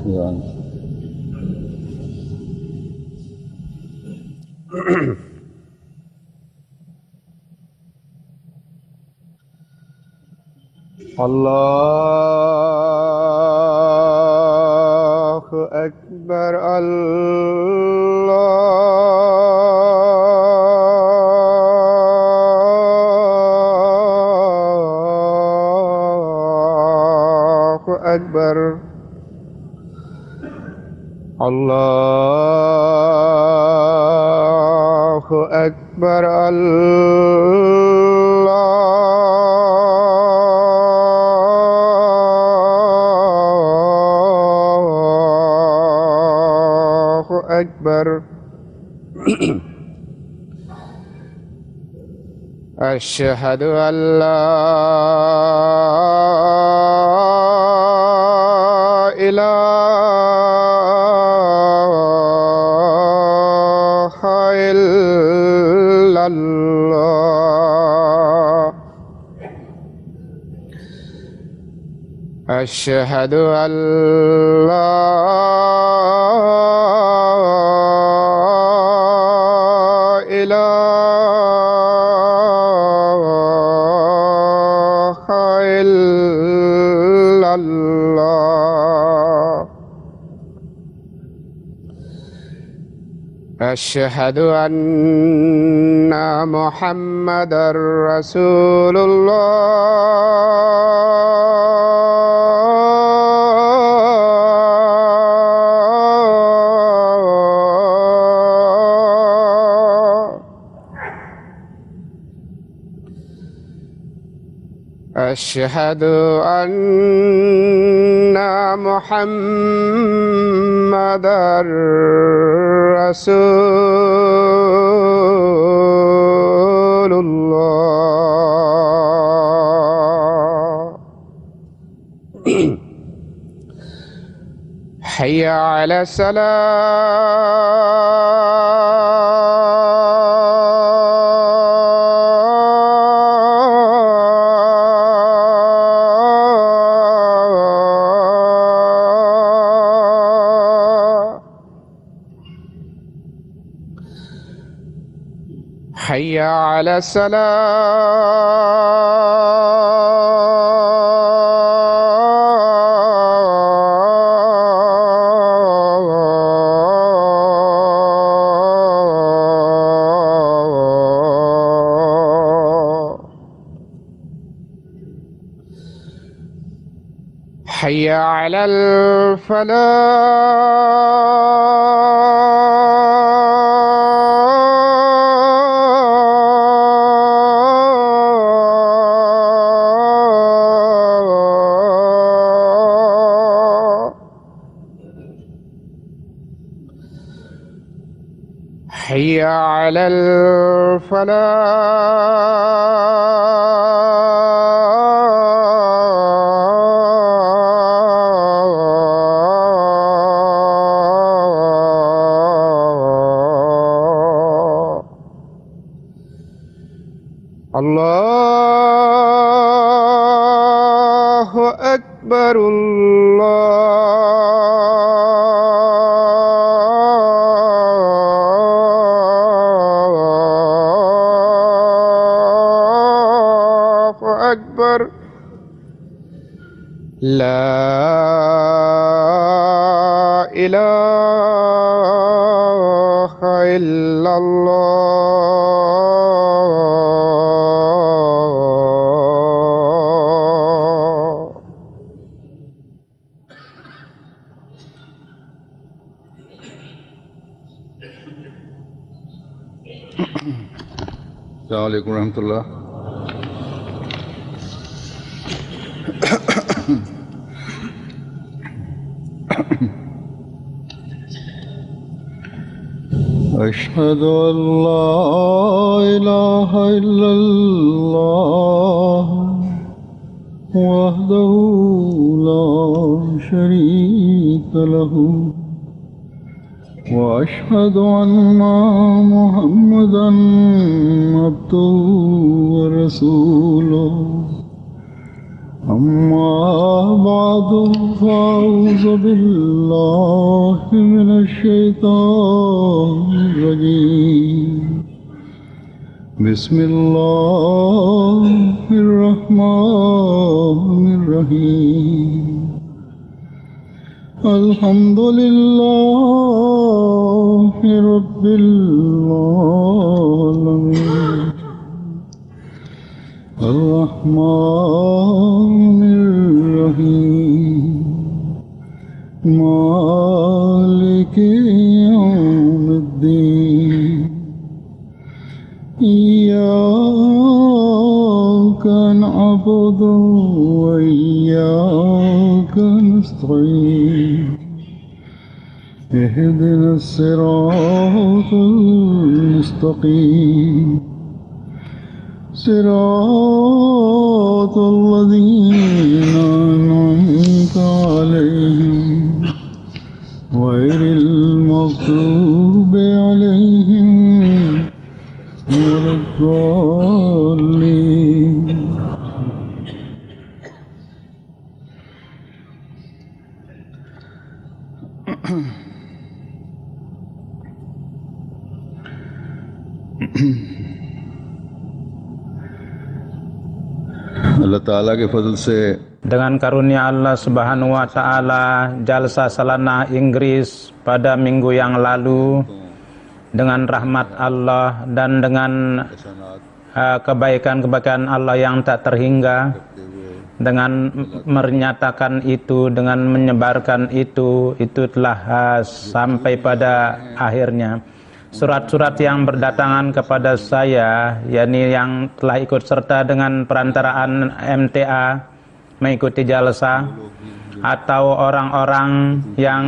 يعني الله أكبر. الله أكبر. الله أكبر. الله أكبر. أشهد أن لا إله إلا الله. أشهد أن لا إله إلا الله. أشهد أن محمدًا رسول الله. أشهد أن محمدًا رسول الله. حي على الصلاة. حي على الصلاة. حي على الفلاح. حي على الفلاح. الله أكبر. الله أكبر. لا إله إلا الله. السلام عليكم ورحمة الله. أشهد أن لا إله إلا الله وحده لا شريك له وأشهد أن محمدًا عبده ورسوله. أما بعد فأعوذ بالله من الشيطان الرجيم بسم الله الرحمن الرحيم الحمد لله رب العالمين الرحمن الرحيم مالك يوم الدين إياك نعبد وإياك نستعين اهدنا الصراط المستقيم صراط الذين أنعمت عليهم غير المغضوب عليهم ولا الضالين. Allah Ta'ala ke fadl se dengan karunia Allah Subhanahu wa taala, Jalsa Salanah Inggris pada minggu yang lalu dengan rahmat Allah dan dengan kebaikan-kebaikan Allah yang tak terhingga, dengan menyatakan itu, dengan menyebarkan itu telah sampai pada akhirnya. Surat-surat yang berdatangan kepada saya, yakni yang telah ikut serta dengan perantaraan MTA mengikuti jalsa, atau orang-orang yang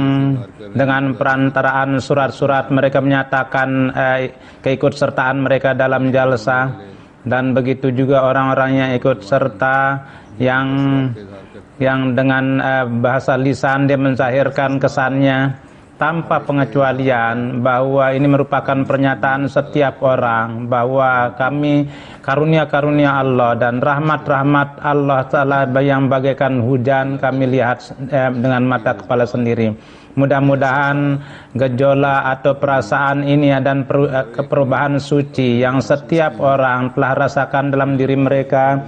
dengan perantaraan surat-surat mereka menyatakan keikutsertaan mereka dalam jalsa, dan begitu juga orang-orang yang ikut serta yang dengan bahasa lisan dia menzahirkan kesannya tanpa pengecualian bahwa ini merupakan pernyataan setiap orang bahwa kami karunia-karunia Allah dan rahmat-rahmat Allah Ta'ala yang bagaikan hujan kami lihat dengan mata kepala sendiri. Mudah-mudahan gejolak atau perasaan ini dan perubahan suci yang setiap orang telah rasakan dalam diri mereka,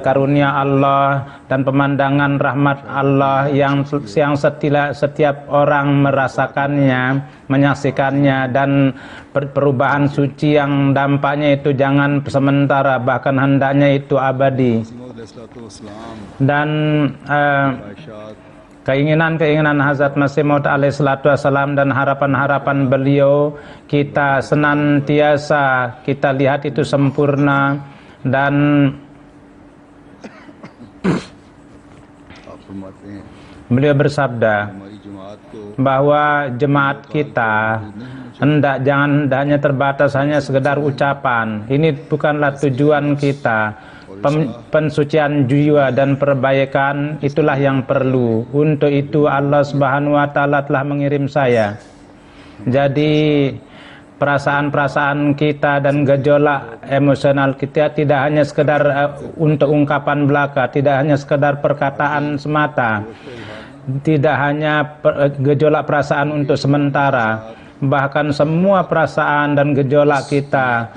karunia Allah dan pemandangan rahmat Allah yang setiap orang merasakannya, menyaksikannya, dan perubahan suci yang dampaknya itu jangan sementara, bahkan hendaknya itu abadi. Dan keinginan-keinginan Hazrat Masih Maud alaihi salatu wassalam dan harapan-harapan beliau kita senantiasa kita lihat itu sempurna. Dan beliau bersabda bahwa jemaat kita jangan hanya terbatas hanya sekedar ucapan. Ini bukanlah tujuan kita. Pensucian jiwa dan perbaikan itulah yang perlu. Untuk itu Allah Subhanahu wa taala telah mengirim saya. Jadi perasaan-perasaan kita dan gejolak emosional kita tidak hanya sekedar untuk ungkapan belaka, tidak hanya sekedar perkataan semata, tidak hanya gejolak perasaan untuk sementara, bahkan semua perasaan dan gejolak kita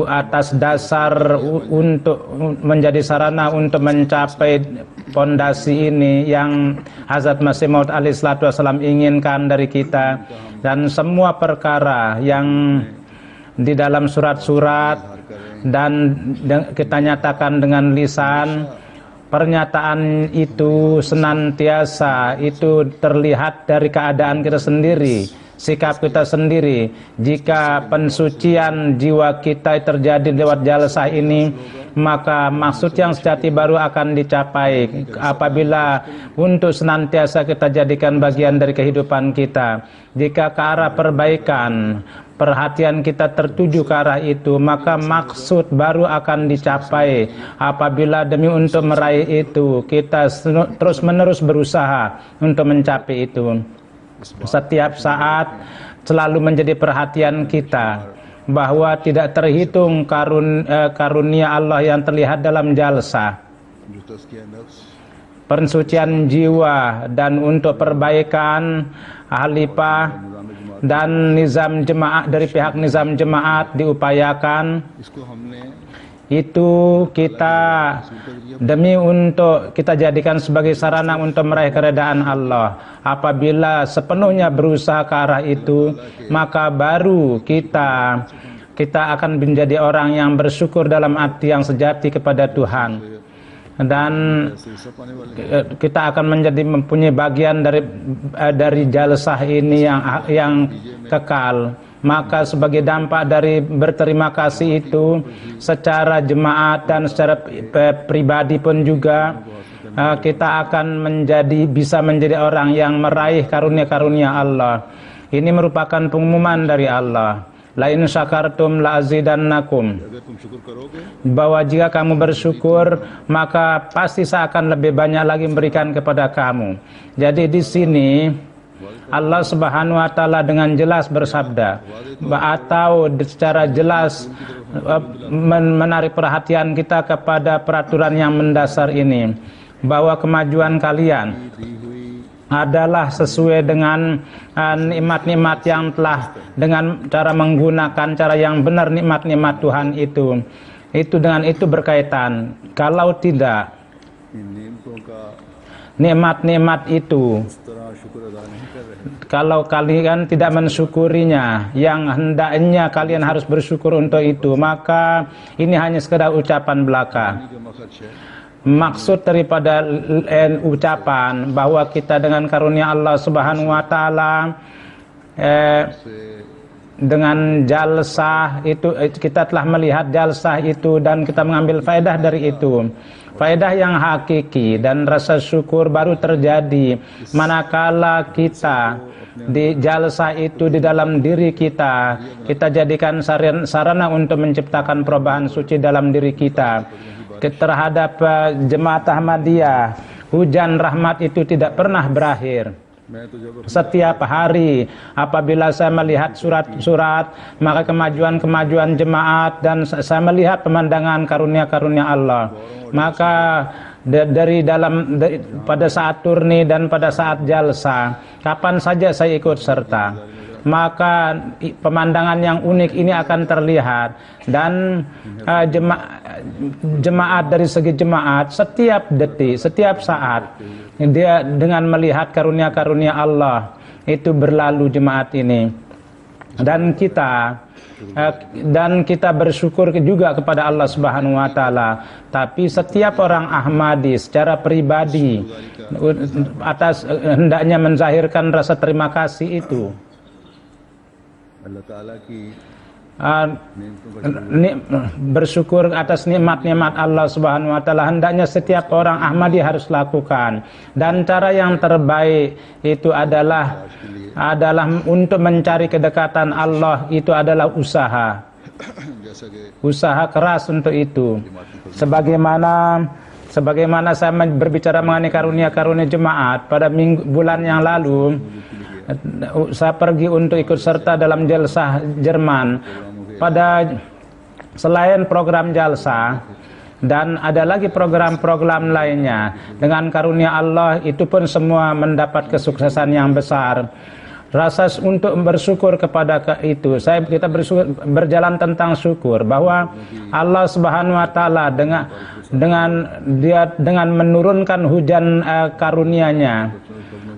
atas dasar untuk menjadi sarana untuk mencapai pondasi ini yang Hazrat Masih Maud alaihi salatu wassalam inginkan dari kita. Dan semua perkara yang di dalam surat-surat dan kita nyatakan dengan lisan, pernyataan itu senantiasa itu terlihat dari keadaan kita sendiri, sikap kita sendiri. Jika pensucian jiwa kita terjadi lewat jalsah ini, maka maksud yang sejati baru akan dicapai apabila untuk senantiasa kita jadikan bagian dari kehidupan kita. Jika ke arah perbaikan, perhatian kita tertuju ke arah itu, maka maksud baru akan dicapai. Apabila demi untuk meraih itu, kita terus-menerus berusaha untuk mencapai itu. Setiap saat selalu menjadi perhatian kita bahwa tidak terhitung karunia Allah yang terlihat dalam jalsa. जो तज़किया नफ्स pensucian jiwa, dan untuk perbaikan halifah dan nizam jemaat dari pihak nizam jemaat diupayakan. इसको हमने Itu kita demi untuk kita jadikan sebagai sarana untuk meraih keredaan Allah. Apabila sepenuhnya berusaha ke arah itu, maka baru kita akan menjadi orang yang bersyukur dalam arti yang sejati kepada Tuhan. Dan kita akan menjadi mempunyai bagian dari jalsah ini yang kekal. Maka sebagai dampak dari berterima kasih itu, secara jemaat dan secara pribadi pun juga kita akan bisa menjadi orang yang meraih karunia-karunia Allah. Ini merupakan pengumuman dari Allah. La in syakartum la azidannakum, bahwa jika kamu bersyukur maka pasti saya akan lebih banyak lagi memberikan kepada kamu. Jadi di sini Allah Subhanahu wa taala dengan jelas bersabda atau secara jelas menarik perhatian kita kepada peraturan yang mendasar ini, bahwa kemajuan kalian adalah sesuai dengan nikmat-nikmat yang telah, dengan cara menggunakan cara yang benar nikmat-nikmat Tuhan itu dengan itu berkaitan. Kalau tidak, nikmat-nikmat itu, kalau kalian tidak mensyukurinya, yang hendaknya kalian harus bersyukur untuk itu, maka ini hanya sekedar ucapan belaka. Maksud daripada ucapan bahwa kita dengan karunia Allah Subhanahu wa taala dengan jalsah itu, kita telah melihat jalsah itu dan kita mengambil faedah dari itu. Faedah yang hakiki dan rasa syukur baru terjadi manakala kita di jalsah itu di dalam diri kita jadikan sarana untuk menciptakan perubahan suci dalam diri kita. Terhadap jemaat Ahmadiyah, hujan rahmat itu tidak pernah berakhir. Setiap hari apabila saya melihat surat-surat, maka kemajuan jemaat, dan saya melihat pemandangan karunia-karunia Allah, maka pada saat turni dan pada saat jalsa, kapan saja saya ikut serta, maka pemandangan yang unik ini akan terlihat. Dan jemaat dari segi jemaat, setiap detik, setiap saat dia dengan melihat karunia-karunia Allah itu berlalu jemaat ini. Dan kita bersyukur juga kepada Allah Subhanahu wa taala. Tapi setiap orang Ahmadi secara pribadi atas hendaknya menzahirkan rasa terima kasih itu. Bersyukur atas nikmat-nikmat Allah Subhanahu wa taala hendaknya setiap orang Ahmadi harus lakukan. Dan cara yang terbaik itu adalah untuk mencari kedekatan Allah, itu adalah usaha keras untuk itu. Sebagaimana saya berbicara mengenai karunia-karunia jemaat pada bulan yang lalu, saya pergi untuk ikut serta dalam jalsah Jerman. Selain program jalsah, dan ada lagi program-program lainnya, dengan karunia Allah itu pun semua mendapat kesuksesan yang besar. Rasa untuk bersyukur kepada itu, kita berjalan tentang syukur bahwa Allah Subhanahu wa taala dengan menurunkan hujan karunia-Nya,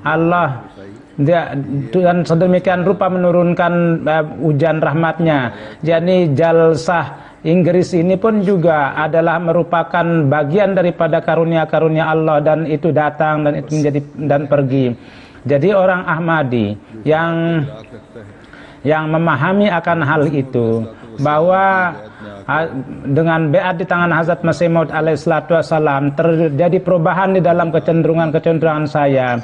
Allah dan sedemikian rupa menurunkan hujan rahmatnya. Jadi jalsah Inggris ini pun juga adalah merupakan bagian daripada karunia-karunia Allah, dan itu datang dan itu menjadi dan pergi. Jadi orang Ahmadi yang memahami akan hal itu, bahwa dengan beat di tangan Hazrat Masih Maud alaihi salatu wassalam terjadi perubahan di dalam kecenderungan saya.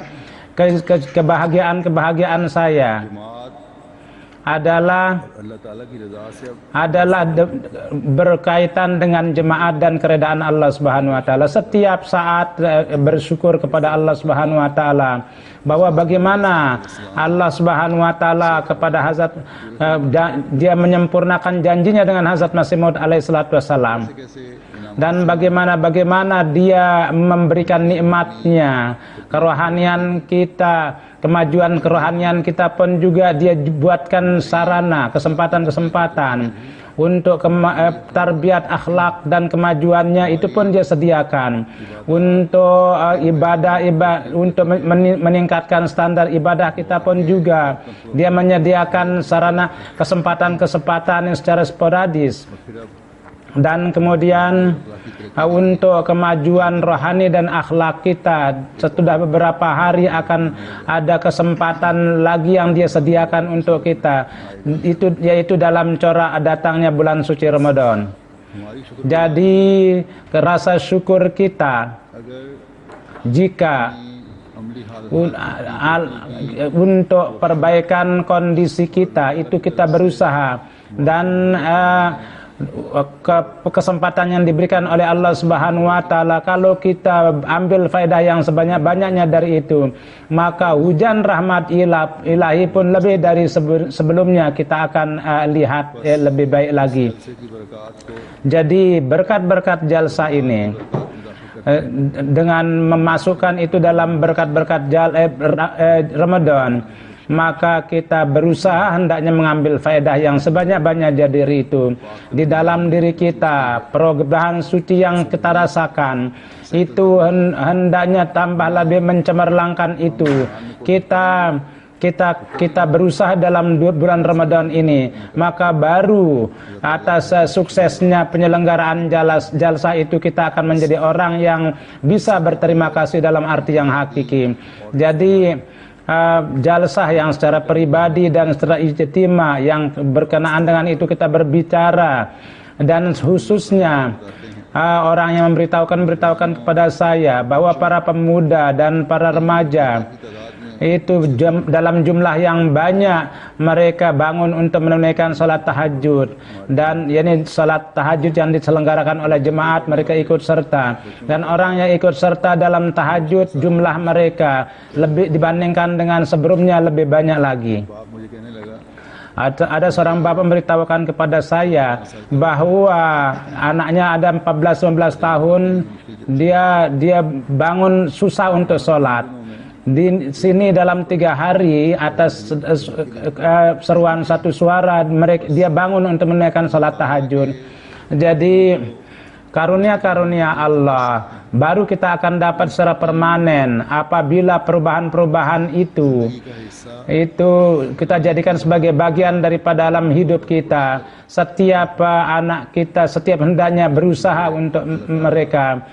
Kebahagiaan saya adalah berkaitan dengan jemaat dan keredaan Allah Subhanahu wa taala. Setiap saat bersyukur kepada Allah Subhanahu wa taala, bahwa bagaimana Allah Subhanahu wa taala kepada Hazrat dia menyempurnakan janjinya dengan Hazrat Masih Maud alaihi salatu wassalam. dan bagaimana dia memberikan nikmatnya, kerohanian kita, kemajuan kerohanian kita pun juga dia buatkan sarana, kesempatan-kesempatan untuk tarbiyat akhlak dan kemajuannya itu pun dia sediakan untuk ibadah untuk meningkatkan standar ibadah kita pun juga dia menyediakan sarana kesempatan-kesempatan yang secara sporadis. Dan kemudian untuk kemajuan rohani dan akhlak kita setelah beberapa hari akan ada kesempatan lagi yang dia sediakan untuk kita, itu yaitu dalam corak datangnya bulan suci Ramadan. Jadi rasa syukur kita jika untuk perbaikan kondisi kita itu kita berusaha dan kesempatan yang diberikan oleh Allah Subhanahu wa taala, kalau kita ambil faedah yang sebanyak-banyaknya dari itu, maka hujan rahmat ilahi pun lebih dari sebelumnya kita akan lihat lebih baik lagi. Jadi berkat-berkat jalsa ini dengan memasukkan itu dalam berkat-berkat Ramadan, maka kita berusaha hendaknya mengambil faedah yang sebanyak-banyaknya dari itu di dalam diri kita. Perubahan suci yang kita rasakan itu hendaknya tambah lebih mencemerlangkan itu. Kita berusaha dalam bulan Ramadan ini, maka baru atas suksesnya penyelenggaraan jalsa itu kita akan menjadi orang yang bisa berterima kasih dalam arti yang hakiki. Jadi jalsah yang secara pribadi dan secara ijtima yang berkenaan dengan itu kita berbicara, dan khususnya orang yang memberitahukan kepada saya bahwa para pemuda dan para remaja itu dalam jumlah yang banyak mereka bangun untuk menunaikan salat tahajud, dan yakni salat tahajud yang diselenggarakan oleh jemaat mereka ikut serta, dan orang yang ikut serta dalam tahajud jumlah mereka lebih dibandingkan dengan sebelumnya lebih banyak lagi. Ada seorang bapak memberitahukan kepada saya bahwa anaknya ada 14-15 tahun, dia bangun susah untuk sholat. Di sini dalam 3 hari atas seruan satu suara dia bangun untuk menunaikan salat tahajud. Jadi karunia-karunia Allah baru kita akan dapat secara permanen apabila perubahan-perubahan itu kita jadikan sebagai bagian daripada alam hidup kita. Setiap anak kita setiap hendaknya berusaha untuk mereka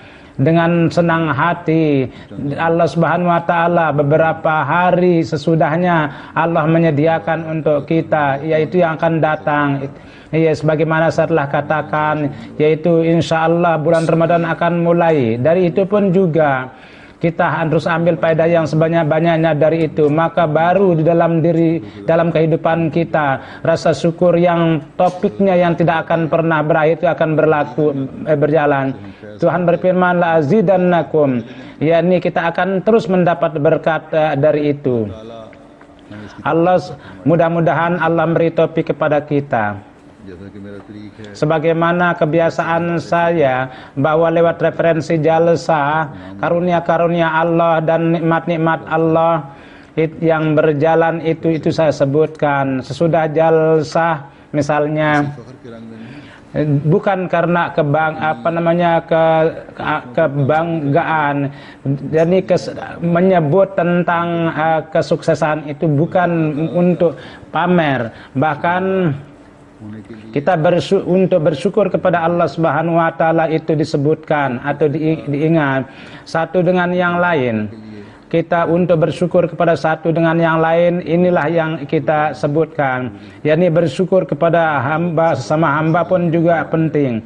dengan senang hati. Allah Subhanahu wa taala beberapa hari sesudahnya Allah menyediakan untuk kita, yaitu yang akan datang. Ya, sebagaimana saya telah katakan, yaitu insyaallah bulan Ramadan akan mulai. Dari itu pun juga kita harus ambil faedah yang sebanyak-banyaknya dari itu, maka baru di dalam kehidupan kita rasa syukur yang topiknya yang tidak akan pernah berakhir itu akan berjalan. Tuhan berfirman, la azidannakum, yakni kita akan terus mendapat berkat dari itu. Allah, mudah-mudahan Allah beri topik kepada kita. Sebagaimana kebiasaan saya bahwa lewat referensi jalsa, karunia-karunia Allah dan nikmat-nikmat Allah yang berjalan itu saya sebutkan. Sesudah jalsa misalnya, bukan karena kebanggaan, jadi menyebut tentang kesuksesan itu bukan untuk pamer, bahkan kita untuk bersyukur kepada Allah Subhanahu wa taala itu disebutkan atau diingat satu dengan yang lain. Kita untuk bersyukur kepada satu dengan yang lain, inilah yang kita sebutkan, yakni bersyukur kepada hamba, sesama hamba pun juga penting.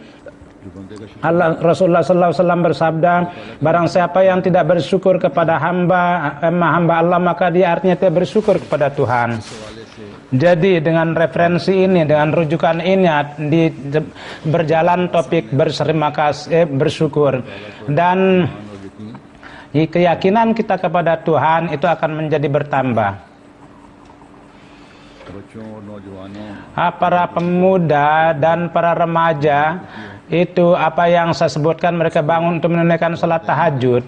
Rasulullah sallallahu alaihi wasallam bersabda, barang siapa yang tidak bersyukur kepada hamba Allah, maka dia artinya tidak bersyukur kepada Tuhan. Jadi dengan referensi ini, dengan rujukan ini berjalan topik berterima kasih, bersyukur, dan keyakinan kita kepada Tuhan itu akan menjadi bertambah. Para pemuda dan para remaja itu apa yang saya sebutkan, mereka bangun untuk menunaikan salat tahajud.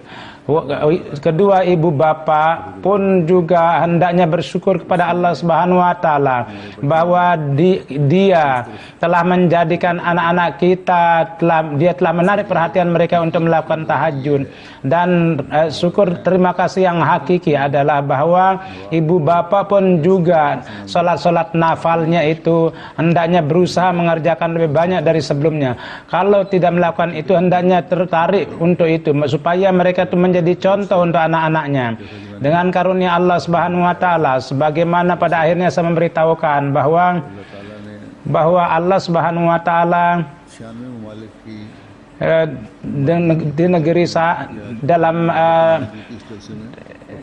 Kedua ibu bapak pun juga hendaknya bersyukur kepada Allah Subhanahu wa taala bahwa dia telah menjadikan anak-anak kita, dia telah menarik perhatian mereka untuk melakukan tahajud. Dan syukur terima kasih yang hakiki adalah bahwa ibu bapak pun juga salat-salat nafalnya itu hendaknya berusaha mengerjakan lebih banyak dari sebelumnya. Kalau tidak melakukan itu, hendaknya tertarik untuk itu supaya mereka itu menjadi contoh untuk anak-anaknya. Dengan karunia Allah Subhanahu wa taala, sebagaimana pada akhirnya saya memberitahukan bahwa Allah Subhanahu wa taala di negeri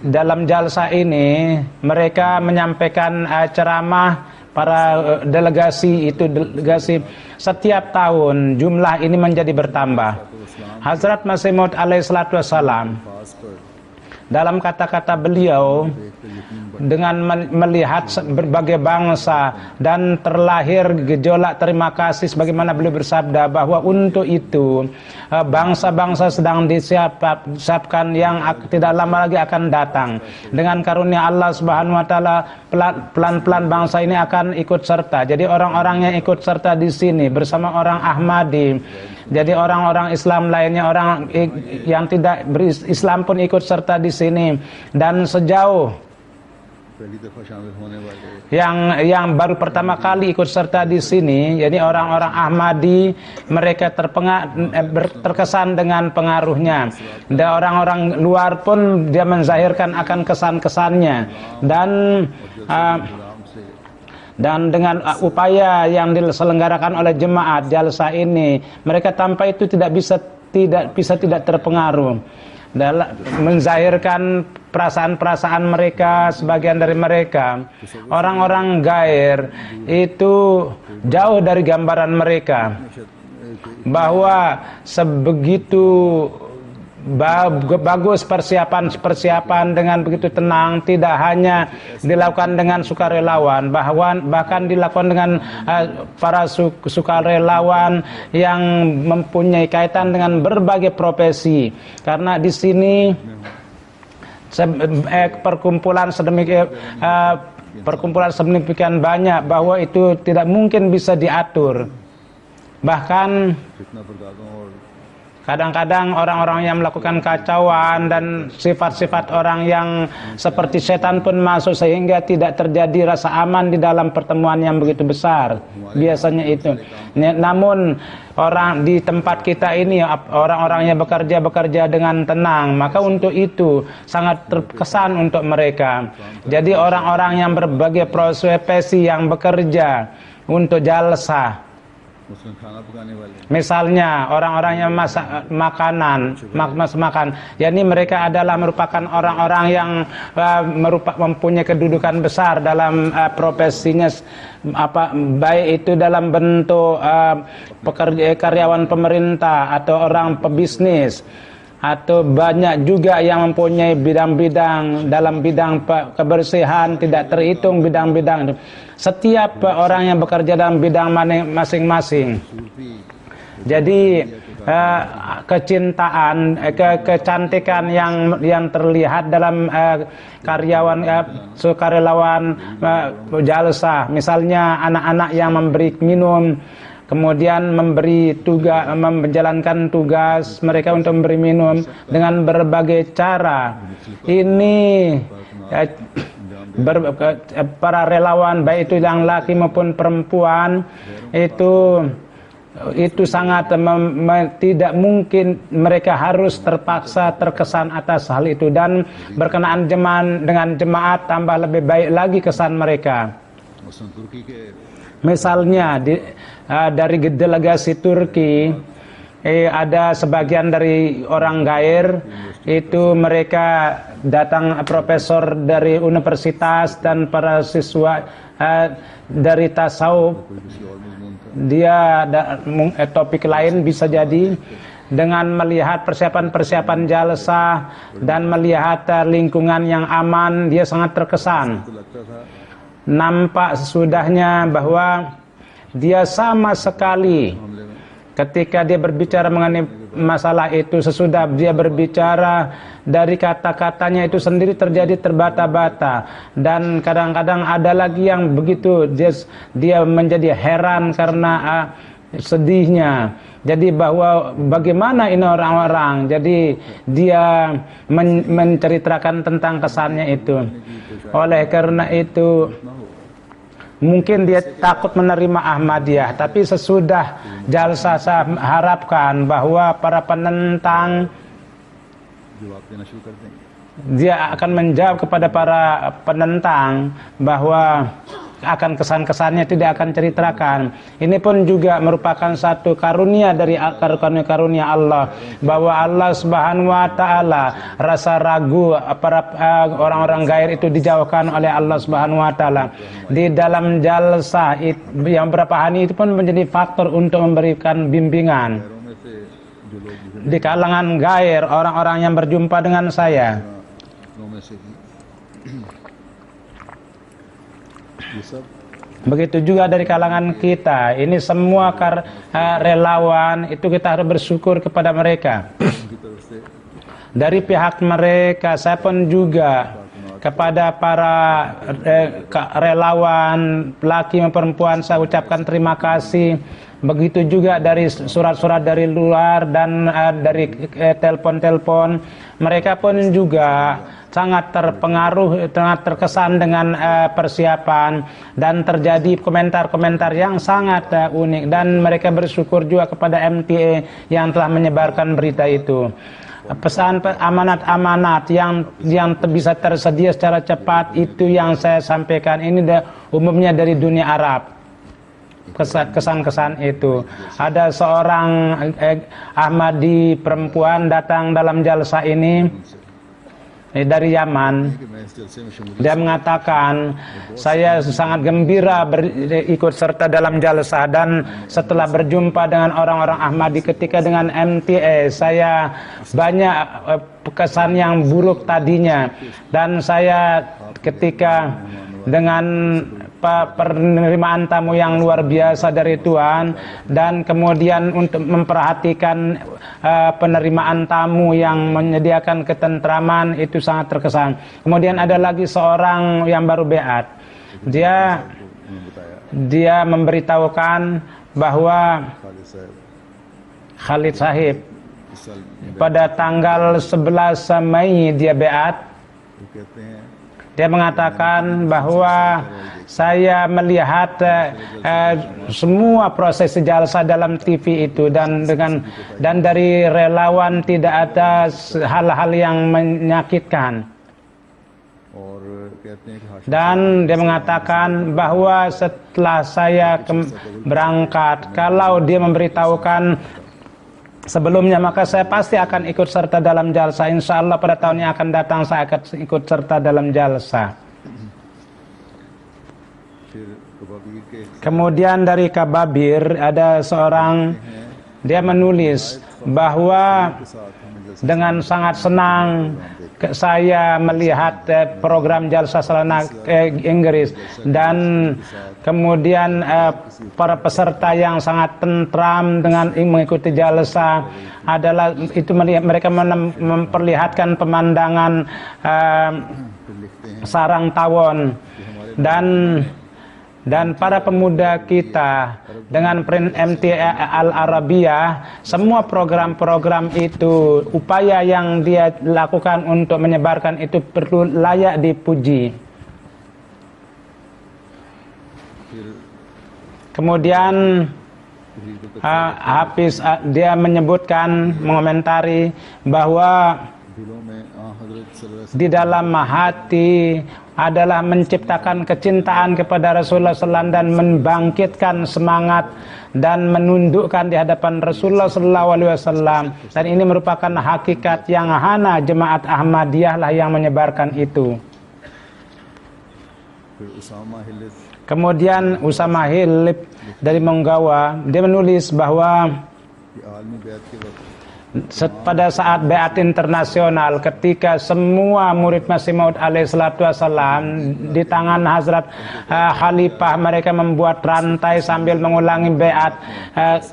dalam jalsa ini mereka menyampaikan ceramah para delegasi setiap tahun jumlah ini menjadi bertambah. Hazrat Masih Maud alaihissalatu wassalam dalam kata-kata beliau, dengan melihat berbagai bangsa dan terlahir gejolak terima kasih, sebagaimana beliau bersabda bahwa untuk itu bangsa-bangsa sedang disiapkan yang tidak lama lagi akan datang. Dengan karunia Allah Subhanahu wa taala, pelan-pelan bangsa ini akan ikut serta. Jadi orang-orang yang ikut serta di sini bersama orang Ahmadi, jadi orang-orang Islam lainnya, orang yang tidak berislam pun ikut serta di sini. Dan sejauh yang baru pertama kali ikut serta di sini, jadi orang-orang Ahmadi, mereka terkesan dengan pengaruhnya. Dan orang-orang luar pun dia menzahirkan akan kesan-kesannya. Dan dengan upaya yang diselenggarakan oleh jemaat jalsa ini, mereka tanpa itu tidak bisa tidak terpengaruh dalam menzahirkan perasaan-perasaan mereka. Sebagian dari mereka orang-orang gair itu jauh dari gambaran mereka bahwa sebegitu bagus persiapan dengan begitu tenang, tidak hanya dilakukan dengan sukarelawan, bahkan dilakukan dengan para sukarelawan yang mempunyai kaitan dengan berbagai profesi. Karena di sini perkumpulan sedemikian banyak bahwa itu tidak mungkin bisa diatur. Bahkan kadang-kadang orang-orang yang melakukan kacauan dan sifat-sifat orang yang seperti setan pun masuk, sehingga tidak terjadi rasa aman di dalam pertemuan yang begitu besar. Biasanya itu. Namun orang di tempat kita ini, orang-orangnya bekerja dengan tenang, maka untuk itu sangat terkesan untuk mereka. Jadi orang-orang yang berbagai profesi yang bekerja untuk jalsa, misalnya orang-orang yang masak makanan, yakni mereka adalah merupakan orang-orang yang mempunyai kedudukan besar dalam profesinya, baik itu dalam bentuk karyawan pemerintah atau orang pebisnis, atau banyak juga yang mempunyai bidang-bidang dalam bidang kebersihan, tidak terhitung bidang-bidang itu. Setiap orang yang bekerja dalam bidang masing-masing. Jadi kecintaan, kecantikan yang terlihat dalam karyawan sukarelawan jalsa, misalnya anak-anak yang memberi minum, kemudian menjalankan tugas mereka untuk memberi minum dengan berbagai cara. Ini para relawan, baik itu yang laki maupun perempuan, itu sangat tidak mungkin mereka harus terpaksa terkesan atas hal itu, dan berkenaan dengan jemaat tambah lebih baik lagi kesan mereka. Misalnya dari delegasi Turki, ada sebagian dari orang gair itu, mereka datang profesor dari universitas dan para siswa dari tasawuf. Dia topik lain bisa jadi, dengan melihat persiapan-persiapan jalsa dan melihat lingkungan yang aman, dia sangat terkesan. Nampak sesudahnya bahwa dia sama sekali ketika dia berbicara mengenai masalah itu, sesudah dia berbicara, dari kata-katanya itu sendiri terjadi terbata-bata, dan kadang-kadang ada lagi yang begitu dia menjadi heran karena sedihnya. Jadi bahwa bagaimana ini orang-orang, jadi dia menceritakan tentang kesannya itu. Oleh karena itu mungkin dia takut menerima Ahmadiyah, tapi sesudah jalsa saya harapkan bahwa para penentang dia akan menjawab kepada para penentang bahwa akan kesan-kesannya tidak akan ceritakan. Ini pun juga merupakan satu karunia dari karunia Allah, bahwa Allah Subhanahu wa taala rasa ragu para orang-orang gair itu dijauhkan oleh Allah Subhanahu wa taala. Di dalam jalsa yang berapa hari itu pun menjadi faktor untuk memberikan bimbingan di kalangan gair, orang-orang yang berjumpa dengan saya. Begitu juga dari kalangan kita. Ini semua relawan itu kita harus bersyukur kepada mereka. Dari pihak mereka, saya pun juga kepada para relawan laki maupun perempuan saya ucapkan terima kasih. Begitu juga dari surat-surat dari luar dan dari telepon-telepon, mereka pun juga sangat terpengaruh, sangat terkesan dengan persiapan, dan terjadi komentar-komentar yang sangat unik, dan mereka bersyukur juga kepada MTA yang telah menyebarkan berita itu. Pesan amanat-amanat yang bisa tersedia secara cepat itu yang saya sampaikan ini umumnya dari dunia Arab. Kesan-kesan itu. Ada seorang Ahmadi perempuan datang dalam jalsa ini dari Yaman. Dia mengatakan, saya sangat gembira ikut serta dalam jalsa, dan setelah berjumpa dengan orang-orang Ahmadi ketika dengan MTA, saya banyak kesan yang buruk tadinya, dan saya ketika dengan penerimaan tamu yang luar biasa dari Tuhan, dan kemudian untuk memperhatikan penerimaan tamu yang menyediakan ketentraman, itu sangat terkesan. Kemudian ada lagi seorang yang baru beat, dia memberitahukan bahwa Khalid Sahib pada tanggal 11 Mei dia beat. Dia mengatakan bahwa saya melihat semua proses jalsa dalam TV itu, dan dari relawan tidak ada hal-hal yang menyakitkan. Dan dia mengatakan bahwa setelah saya berangkat, kalau dia memberitahukan sebelumnya, maka saya pasti akan ikut serta dalam jalsa. Insya Allah pada tahun yang akan datang saya akan ikut serta dalam jalsa. Kemudian dari Kababir ada seorang, dia menulis bahwa dengan sangat senang saya melihat program jalsa Salana Inggris, dan kemudian para peserta yang sangat tentram dengan mengikuti jalsa adalah itu, mereka memperlihatkan pemandangan sarang tawon, dan para pemuda kita dengan print MTA Al Arabia, semua program-program itu, upaya yang dia lakukan untuk menyebarkan itu perlu layak dipuji. Kemudian Hafiz dia menyebutkan, mengomentari bahwa di dalam hati adalah menciptakan kecintaan kepada Rasulullah SAW dan membangkitkan semangat dan menundukkan di hadapan Rasulullah SAW. Dan ini merupakan hakikat yang hana jemaat Ahmadiyah lah yang menyebarkan itu. Kemudian Usama Hilib dari Monggawa, dia menulis bahwa pada saat Beat internasional, ketika semua murid Masih Maud alaihi salatu wassalam di tangan Hazrat Khalifah, mereka membuat rantai sambil mengulangi Beat,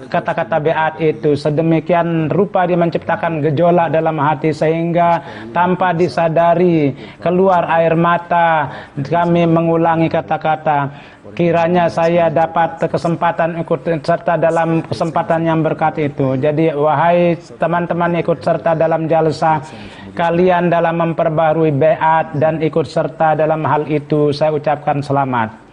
kata-kata Beat itu sedemikian rupa dia menciptakan gejolak dalam hati sehingga tanpa disadari keluar air mata. Kami mengulangi kata-kata, kiranya saya dapat kesempatan ikut serta dalam kesempatan yang berkat itu. Jadi wahai teman-teman ikut serta dalam jalsa, kalian dalam memperbarui Beat dan ikut serta dalam hal itu, saya ucapkan selamat.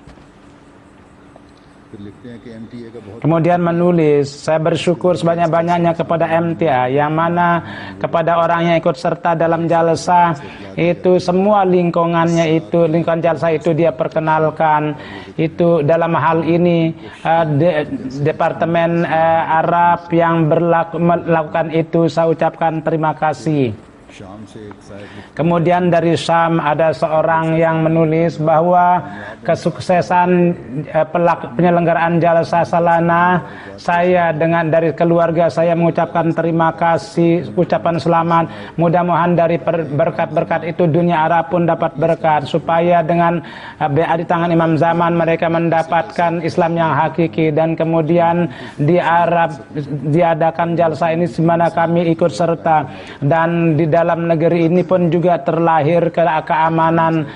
Kemudian menulis, saya bersyukur sebanyak-banyaknya kepada MTA, yang mana kepada orang yang ikut serta dalam jalsa itu semua lingkungannya itu, lingkungan jalsa itu dia perkenalkan. Itu dalam hal ini Departemen Arab yang melakukan itu, saya ucapkan terima kasih. Kemudian dari Syam ada seorang yang menulis bahwa kesuksesan penyelenggaraan jalsa salana, saya dari keluarga saya mengucapkan terima kasih, ucapan selamat. Mudah-mudahan dari berkat-berkat itu dunia Arab pun dapat berkat, supaya dengan Beat di tangan Imam Zaman mereka mendapatkan Islam yang hakiki. Dan kemudian di Arab diadakan jalsa ini di mana kami ikut serta, dan di dalam negeri ini pun juga terlahir keamanan.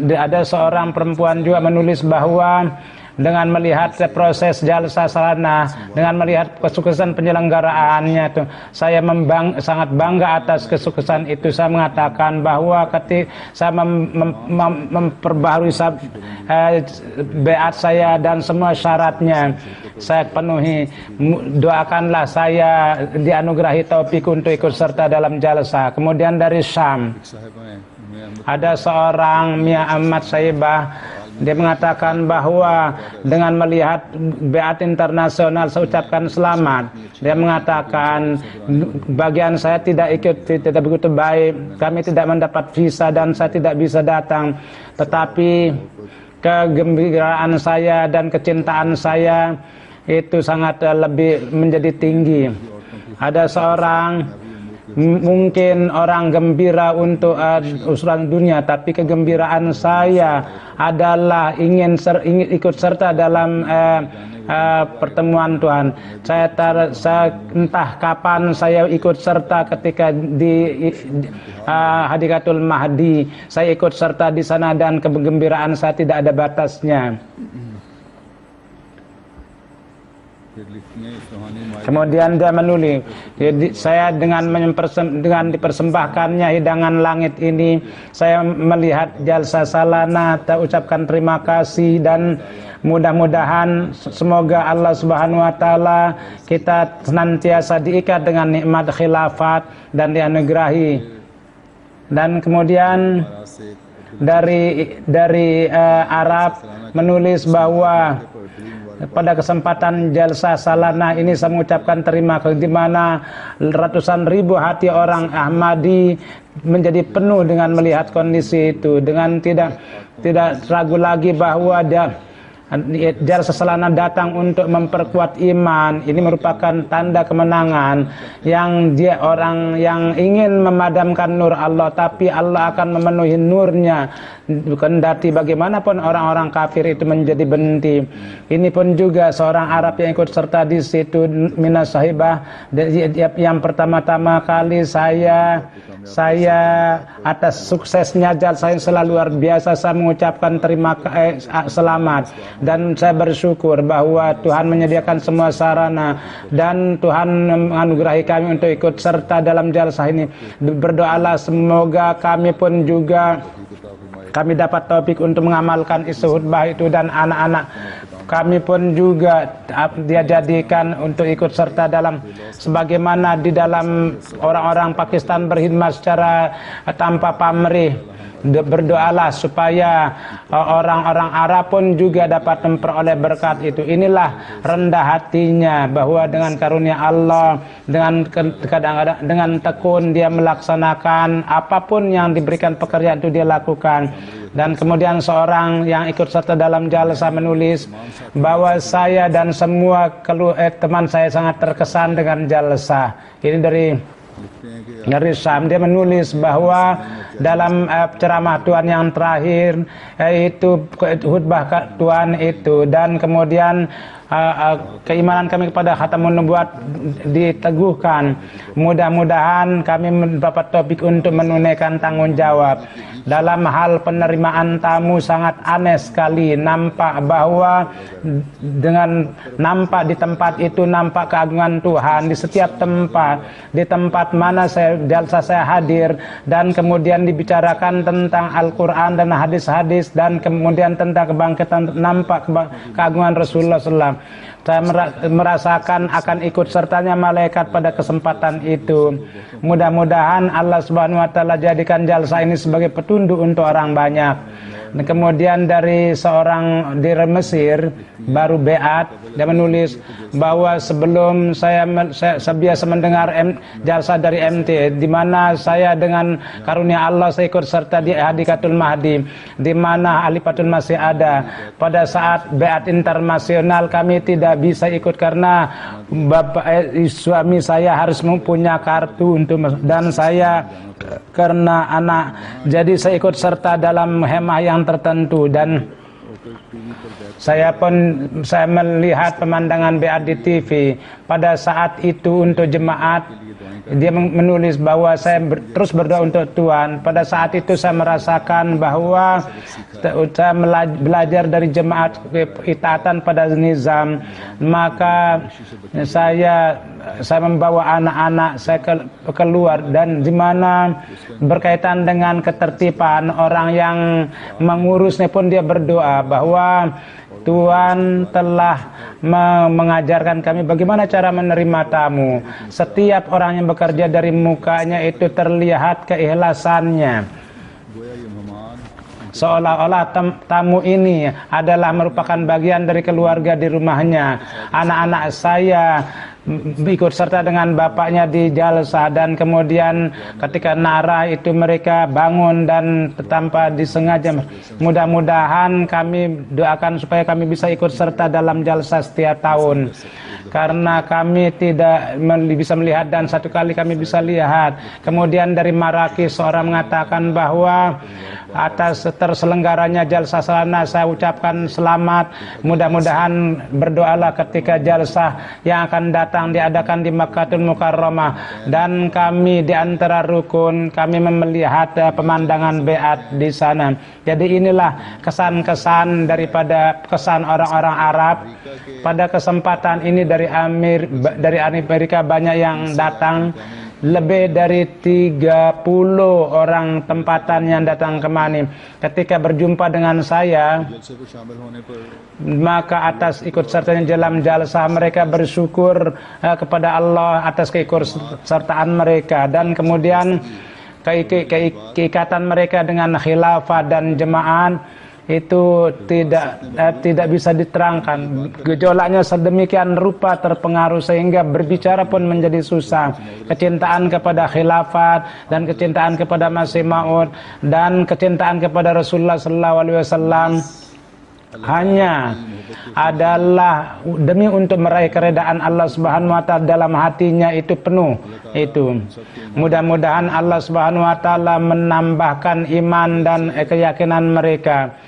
Ada seorang perempuan juga menulis bahwa dengan melihat proses jalsa salana, dengan melihat kesuksesan penyelenggaraannya itu, saya sangat bangga atas kesuksesan itu. Saya mengatakan bahwa ketika saya memperbaharui Beat saya dan semua syaratnya saya penuhi, doakanlah saya dianugerahi taufik untuk ikut serta dalam jalsa. Kemudian dari Syam ada seorang Mia Ahmad Saibah, dia mengatakan bahwa dengan melihat Beat internasional saya ucapkan selamat. Dia mengatakan bagian saya tidak begitu baik, kami tidak mendapat visa dan saya tidak bisa datang, tetapi kegembiraan saya dan kecintaan saya itu sangat lebih menjadi tinggi. Ada seorang, mungkin orang gembira untuk usulan dunia, tapi kegembiraan saya adalah ingin ikut serta dalam pertemuan Tuhan. Saya entah kapan saya ikut serta ketika di Hadikatul Mahdi, saya ikut serta di sana dan kegembiraan saya tidak ada batasnya. Kemudian dia menulis, saya dengan dipersembahkannya hidangan langit ini, saya melihat jalsa salana, saya ucapkan terima kasih, dan mudah-mudahan semoga Allah Subhanahu wa taala kita senantiasa diikat dengan nikmat khilafat dan dianugerahi. Dan kemudian dari Arab menulis bahwa pada kesempatan jalsa salana ini saya mengucapkan terima kasih, di mana ratusan ribu hati orang Ahmadi menjadi penuh dengan melihat kondisi itu, dengan tidak ragu lagi bahwa jalsa salana datang untuk memperkuat iman. Ini merupakan tanda kemenangan, yang dia orang yang ingin memadamkan nur Allah, tapi Allah akan memenuhi nurnya. Kendati bagaimanapun orang-orang kafir itu menjadi benci. Ini pun juga seorang Arab yang ikut serta di situ, Minas Sahibah. Yang pertama-tama kali saya atas suksesnya jalsa yang selalu luar biasa, saya mengucapkan selamat, dan saya bersyukur bahwa Tuhan menyediakan semua sarana dan Tuhan menganugerahi kami untuk ikut serta dalam jalsa ini. Berdoalah semoga kami pun juga dapat taufik untuk mengamalkan isi khutbah itu, dan anak-anak kami pun juga dia jadikan untuk ikut serta dalam, sebagaimana di dalam orang-orang Pakistan berkhidmat secara tanpa pamrih. Berdoalah supaya orang-orang Arab pun juga dapat memperoleh berkat itu. Inilah rendah hatinya, bahwa dengan karunia Allah, dengan kadang-kadang dengan tekun dia melaksanakan apapun yang diberikan pekerjaan itu dia lakukan. Dan kemudian seorang yang ikut serta dalam jalsa menulis bahwa saya dan semua teman saya sangat terkesan dengan jalsa. Ini dari Syam. Dia menulis bahwa dalam ceramah Tuhan yang terakhir, itu khutbah Tuhan itu, dan kemudian keimanan kami kepada khatamun nubuat diteguhkan. Mudah-mudahan kami mendapat topik untuk menunaikan tanggung jawab. Dalam hal penerimaan tamu sangat aneh sekali, nampak bahwa nampak di tempat itu nampak keagungan Tuhan di setiap tempat, di tempat mana jalsa saya hadir, dan kemudian dibicarakan tentang Al-Quran dan hadis-hadis, dan kemudian tentang kebangkitan, nampak keagungan Rasulullah SAW. Saya merasakan akan ikut sertanya malaikat pada kesempatan itu. Mudah-mudahan Allah Subhanahu wa taala jadikan jalsa ini sebagai petunjuk untuk orang banyak. Dan kemudian dari seorang di Mesir baru beat, dia menulis bahwa sebelum saya biasa mendengar jalsa dari MT, di mana saya dengan karunia Allah saya ikut serta di Hadikatul Mahdi, di mana Alifatul masih ada. Pada saat beat internasional kami tidak bisa ikut karena suami saya harus mempunyai kartu untuk, dan saya karena anak, jadi saya ikut serta dalam hemah yang tertentu. Dan saya melihat pemandangan beat di TV pada saat itu untuk jemaat. Dia menulis bahwa saya terus berdoa untuk Tuhan. Pada saat itu saya merasakan bahwa saya belajar dari jemaat itaatan pada nizam. Maka saya membawa anak-anak saya keluar, dan di mana berkaitan dengan ketertiban orang yang mengurusnya pun dia berdoa bahwa Tuhan telah mengajarkan kami bagaimana cara menerima tamu. Setiap orang yang bekerja dari mukanya itu terlihat keikhlasannya, seolah-olah tamu ini adalah merupakan bagian dari keluarga di rumahnya. Anak-anak saya ikut serta dengan bapaknya di jalsa, dan kemudian ketika narah itu mereka bangun dan tanpa disengaja. Mudah-mudahan kami doakan supaya kami bisa ikut serta dalam jalsa setiap tahun, karena kami tidak bisa melihat, dan satu kali kami bisa lihat. Kemudian dari Marrakesh seorang mengatakan bahwa atas terselenggaranya jalsa sana saya ucapkan selamat. Mudah-mudahan berdoalah ketika jalsa yang akan datang diadakan di Makkahul Mukarramah, dan kami di antara rukun kami melihat pemandangan beat di sana. Jadi inilah kesan-kesan daripada kesan orang-orang Arab. Pada kesempatan ini dari Amerika banyak yang datang. Lebih dari 30 orang tempatan yang datang kemari. Ketika berjumpa dengan saya, maka atas ikut sertanya dalam jalsa mereka bersyukur kepada Allah atas keikutsertaan mereka, dan kemudian keikatan mereka dengan khilafah dan jemaat itu tidak bisa diterangkan. Gejolaknya sedemikian rupa terpengaruh sehingga berbicara pun menjadi susah. Kecintaan kepada khilafat dan kecintaan kepada Masih Maud dan kecintaan kepada Rasulullah SAW hanya adalah demi untuk meraih keredaan Allah Subhanahu wa taala dalam hatinya itu penuh itu. Mudah-mudahan Allah Subhanahu wa taala menambahkan iman dan keyakinan mereka.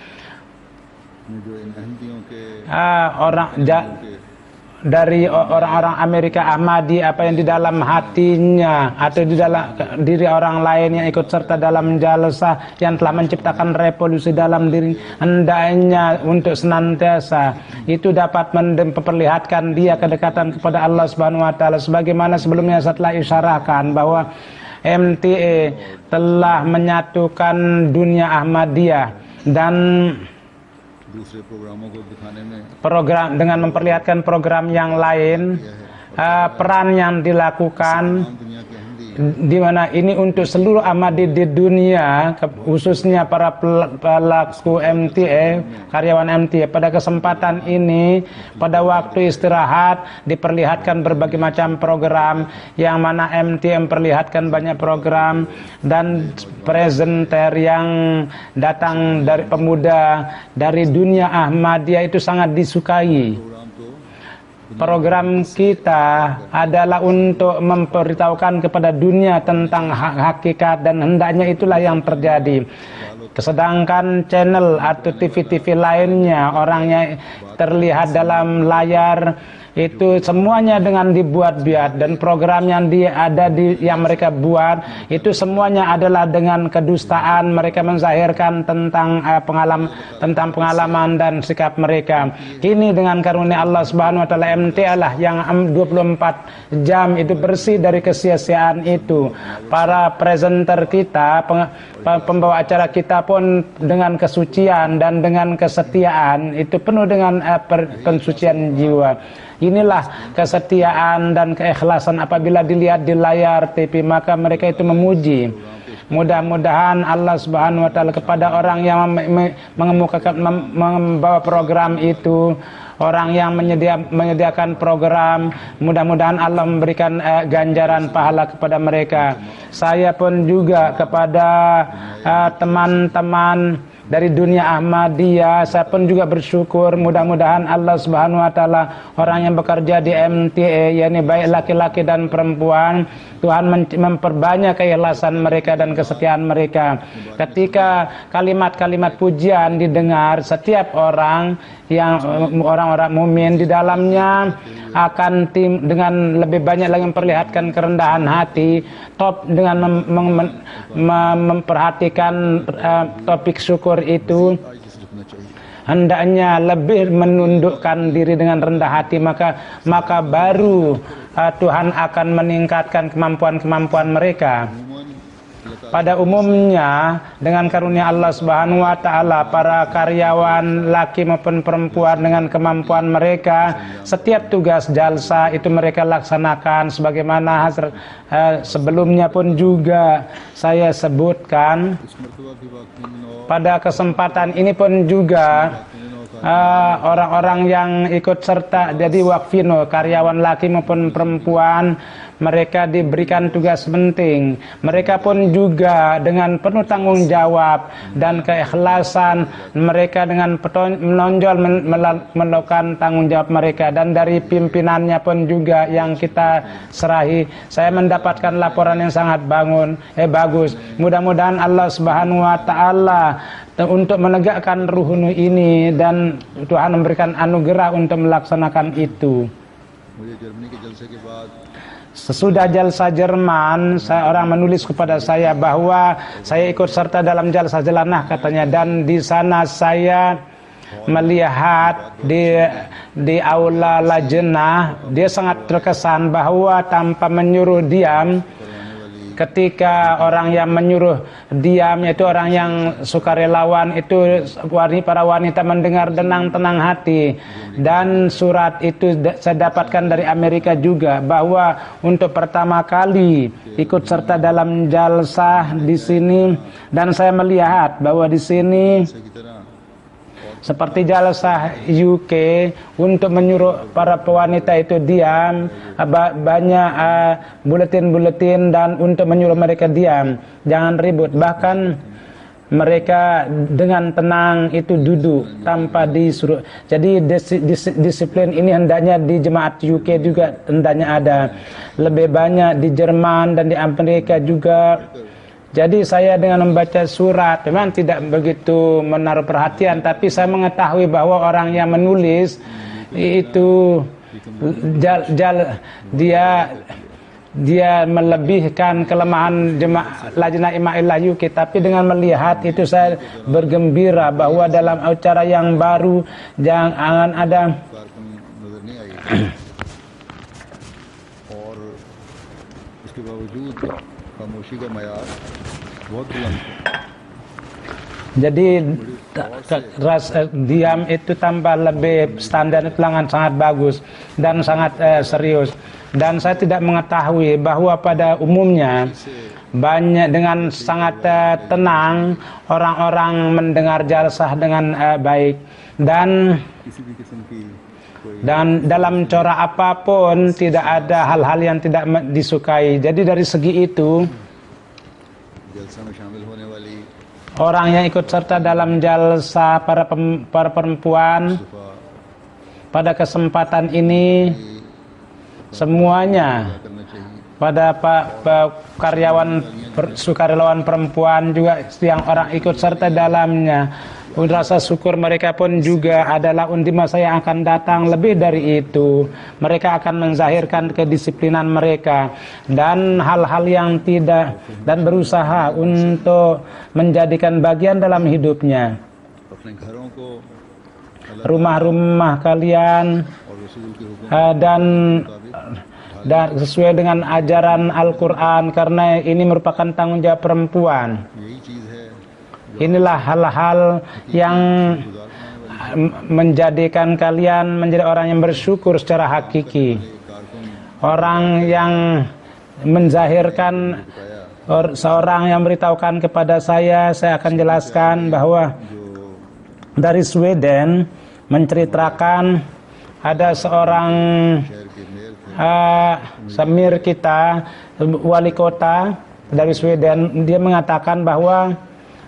Dari orang-orang Amerika Ahmadi, apa yang di dalam hatinya atau di dalam diri orang lain yang ikut serta dalam jalsa yang telah menciptakan revolusi dalam diri, hendaknya untuk senantiasa itu dapat memperlihatkan dia kedekatan kepada Allah Subhanahu wa taala, sebagaimana sebelumnya setelah isyarahkan bahwa MTA telah menyatukan dunia Ahmadiyah dan program dengan memperlihatkan program yang lain, peran yang dilakukan di mana ini untuk seluruh Ahmadi di dunia, khususnya para pelaku MTA, karyawan MTA. Pada kesempatan ini, pada waktu istirahat diperlihatkan berbagai macam program, yang mana MTA memperlihatkan banyak program, dan presenter yang datang dari pemuda dari dunia Ahmadiyah itu sangat disukai. Program kita adalah untuk memberitahukan kepada dunia tentang hakikat, dan hendaknya itulah yang terjadi. Sedangkan channel atau TV-TV lainnya, orangnya terlihat dalam layar, itu semuanya dengan dibuat-buat, dan program yang yang mereka buat itu semuanya adalah dengan kedustaan. Mereka menzahirkan tentang pengalaman dan sikap mereka. Kini dengan karunia Allah Subhanahu wa taala, MTA lah yang 24 jam itu bersih dari kesia-siaan itu. Para presenter kita, pembawa acara kita pun dengan kesucian dan dengan kesetiaan itu penuh dengan pensucian jiwa. Inilah kesetiaan dan keikhlasan apabila dilihat di layar TV, maka mereka itu memuji. Mudah-mudahan Allah Subhanahu wa taala kepada orang yang mengemukakan membawa program itu, orang yang menyediakan program, mudah-mudahan Allah memberikan ganjaran pahala kepada mereka. Saya pun juga kepada teman-teman dari dunia Ahmadiyah, saya pun juga bersyukur. Mudah-mudahan Allah Subhanahu wa taala orang yang bekerja di MTA, yakni baik laki-laki dan perempuan, Tuhan memperbanyak keikhlasan mereka dan kesetiaan mereka. Ketika kalimat-kalimat pujian didengar, setiap orang yang orang-orang mukmin di dalamnya akan dengan lebih banyak lagi memperlihatkan kerendahan hati, dengan memperhatikan topik syukur itu. Hendaknya lebih menundukkan diri dengan rendah hati, maka baru Tuhan akan meningkatkan kemampuan-kemampuan mereka. Pada umumnya dengan karunia Allah Subhanahu wa taala, para karyawan laki maupun perempuan dengan kemampuan mereka, setiap tugas jalsa itu mereka laksanakan sebagaimana sebelumnya pun juga saya sebutkan. Pada kesempatan ini pun juga orang-orang yang ikut serta jadi wakfino, karyawan laki maupun perempuan, mereka diberikan tugas penting. Mereka pun juga dengan penuh tanggung jawab dan keikhlasan mereka dengan menonjol melakukan tanggung jawab mereka, dan dari pimpinannya pun juga yang kita serahi, saya mendapatkan laporan yang sangat bagus. Mudah-mudahan Allah Subhanahu wa taala untuk menegakkan ruhunu ini, dan Tuhan memberikan anugerah untuk melaksanakan itu. Sesudah jalsa Jerman, orang menulis kepada saya bahwa saya ikut serta dalam jalsa Jelanah katanya, dan di sana saya melihat di aula lajnah, dia sangat terkesan bahwa tanpa menyuruh diam, ketika orang yang menyuruh diam, yaitu orang yang sukarelawan itu, para wanita mendengar tenang hati. Dan surat itu saya dapatkan dari Amerika juga, bahwa untuk pertama kali ikut serta dalam jalsah di sini, dan saya melihat bahwa di sini seperti jalsah UK untuk menyuruh para wanita itu diam, banyak buletin-buletin dan untuk menyuruh mereka diam, jangan ribut. Bahkan mereka dengan tenang itu duduk tanpa disuruh. Jadi disiplin ini hendaknya di jemaat UK juga hendaknya ada, lebih banyak di Jerman dan di Amerika juga. Jadi saya dengan membaca surat memang tidak begitu menaruh perhatian, tapi saya mengetahui bahwa orang yang menulis itu dia melebihkan kelemahan jemaah Lajnah Imamillah UK. Tapi dengan melihat itu saya bergembira bahwa dalam acara yang baru jangan ada jadi diam itu tambah lebih standar, itu sangat bagus dan sangat serius. dan saya tidak mengetahui bahwa pada umumnya banyak dengan sangat tenang orang-orang mendengar jalsah dengan baik, dan किसी भी किस्म की कोई dalam corak apapun tidak ada hal-hal yang tidak disukai. Jadi dari segi itu जलसा में शामिल होने वाली orang yang ikut serta dalam jalsa para perempuan दफा pada kesempatan ini semuanya करना चाहिए। pada karyawan sukarelawan perempuan juga yang orang ikut serta dalamnya, rasa syukur mereka pun juga adalah di masa yang akan datang lebih dari itu. Mereka akan menzahirkan kedisiplinan mereka dan hal-hal yang tidak, dan berusaha untuk menjadikan bagian dalam hidupnya अपने घरों को rumah-rumah kalian और रसूल के हुक्म dan sesuai dengan ajaran Al-Quran, karena ini merupakan tanggung jawab perempuan. यही चीज़ है Inilah hal-hal yang menjadikan kalian menjadi orang yang bersyukur secara hakiki, orang yang menzahirkan. Seorang yang beritahukan kepada saya akan jelaskan bahwa dari Sweden menceritakan ada seorang samir kita, wali kota dari Sweden. Dia mengatakan bahwa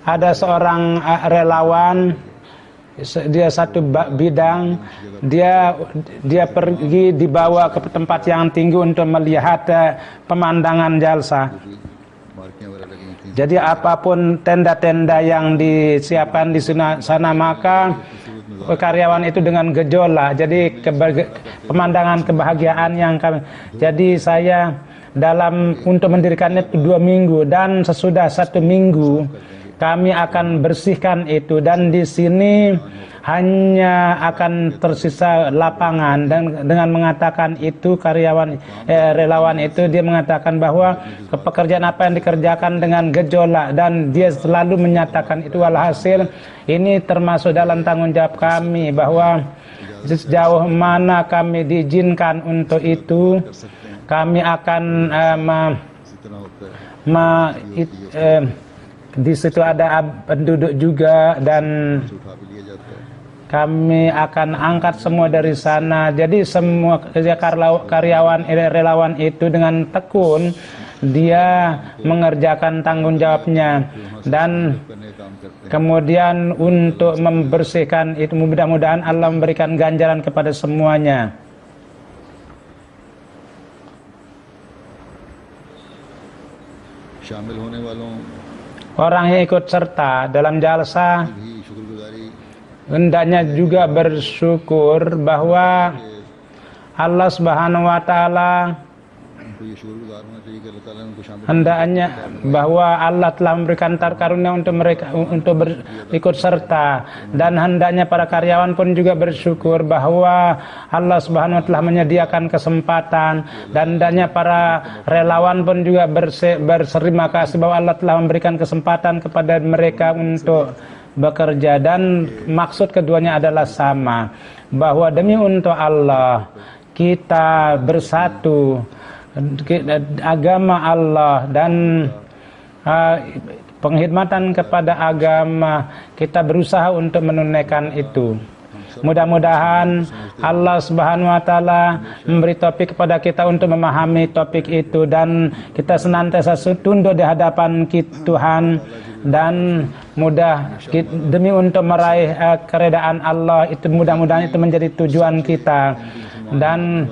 ada seorang relawan, dia satu bidang, dia pergi dibawa ke tempat yang tinggi untuk melihat pemandangan jalsa. Jadi apapun tenda-tenda yang disiapkan di sana, maka karyawan itu dengan gejolak. Jadi pemandangan kebahagiaan yang kami. Jadi saya untuk mendirikannya 2 minggu, dan sesudah 1 minggu kami akan bersihkan itu, dan di sini hanya akan tersisa lapangan. Dan dengan mengatakan itu relawan itu, dia mengatakan bahwa pekerjaan apa yang dikerjakan dengan gejolak, dan dia selalu menyatakan itu. Walhasil ini termasuk dalam tanggung jawab kami, bahwa sejauh mana kami diizinkan untuk itu, kami akan di situ ada penduduk juga, dan kami akan angkat semua dari sana. Jadi semua karyawan relawan itu dengan tekun dia mengerjakan tanggung jawabnya, dan kemudian untuk membersihkan itu, mudah-mudahan Allah memberikan ganjaran kepada semuanya. शामिल होने वालों Orang yang ikut serta dalam jalsa भी शुक्रगुजारी hendaknya juga bersyukur bahwa Allah Subhanahu wa taala उनको ये शुक्रगुजार होना चाहिए कि अल्लाह ताला ने उनको शामिल hendaknya bahwa Allah telah memberikan karunia untuk mereka untuk berikut serta, dan hendaknya para karyawan pun juga bersyukur bahwa Allah Subhanahu wa taala menyediakan kesempatan, dan hendaknya para relawan pun juga berterima kasih bahwa Allah telah memberikan kesempatan kepada mereka untuk bekerja. Dan maksud keduanya adalah sama, bahwa demi untuk Allah kita bersatu, agama Allah dan penghormatan kepada agama, kita berusaha untuk menunaikan itu. Mudah-mudahan Allah Subhanahu wa taala memberi topik kepada kita untuk memahami topik itu, dan kita senantiasa tunduk di hadapan Tuhan, dan demi untuk meraih keredaan Allah itu, mudah-mudahan itu menjadi tujuan kita, dan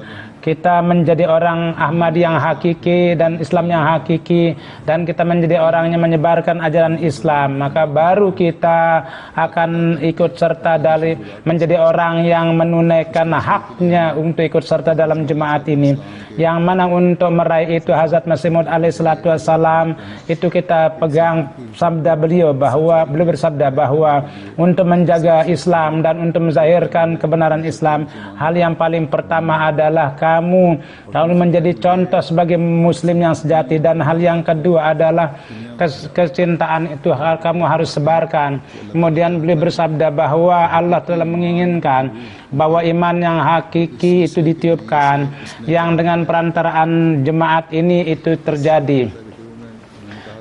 kita menjadi orang Ahmadi yang hakiki dan Islam yang hakiki, dan kita menjadi orang yang menyebarkan ajaran Islam, maka baru kita akan ikut serta dari menjadi orang yang menunaikan haknya untuk ikut serta dalam jemaat ini. Yang mana untuk meraih itu Hazrat Masih Maud alaihi salatu wassalam itu kita pegang sabda beliau, bahwa beliau bersabda bahwa untuk menjaga Islam dan untuk menzahirkan kebenaran Islam, hal yang paling pertama adalah kamu lalu menjadi contoh sebagai muslim yang sejati. Dan hal yang kedua adalah kecintaan itu kamu harus sebarkan. Kemudian beliau bersabda bahwa Allah telah menginginkan bahwa iman yang hakiki itu ditiupkan, yang dengan perantaraan jemaat ini itu terjadi.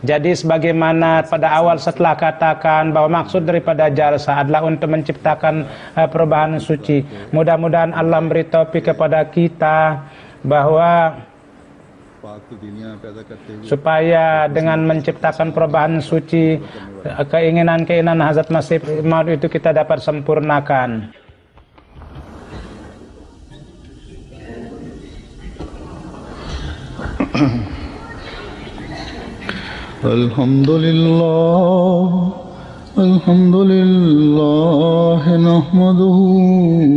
Jadi sebagaimana pada awal setelah katakan bahwa maksud daripada jalsa adalah untuk menciptakan perubahan suci. Mudah-mudahan Allah beri taufik kepada kita bahwa supaya dengan menciptakan perubahan suci, keinginan-keinginan Hazrat Masih Maud itu kita dapat sempurnakan. Alhamdulillah nahmaduhu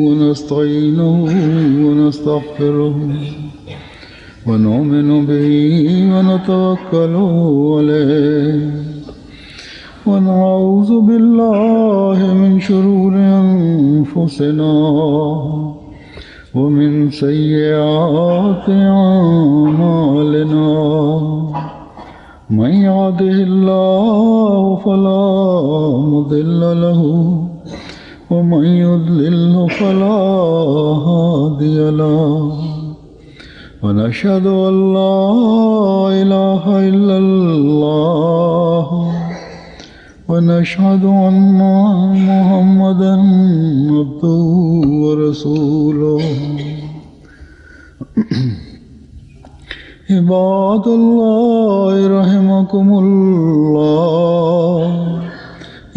wa nasta'inuhu wa nastaghfiruhu wa nu'minu bihi wa natawakkalu alayhi wa na'udzu billahi min shururi anfusina wa min sayyiati a'malina. من يهده الله فلا مضل له ومن يضلل فلا هادي له ونشهد أن لا إله إلا الله ونشهد أن محمدا عبده ورسوله. عباد الله رحمكم الله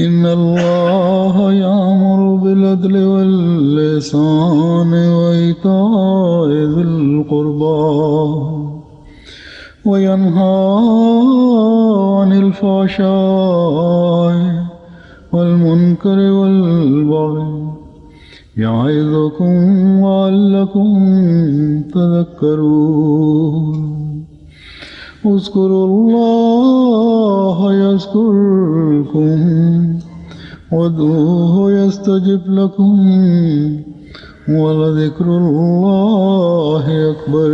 إن الله يأمر بالعدل والإحسان وإيتاء ذي القربى وينهى عن الفحشاء والمنكر والبغي يعظكم لعلكم تذكرون. اذكروا الله يذكركم وادعوه يستجب لكم ولذكر الله أكبر.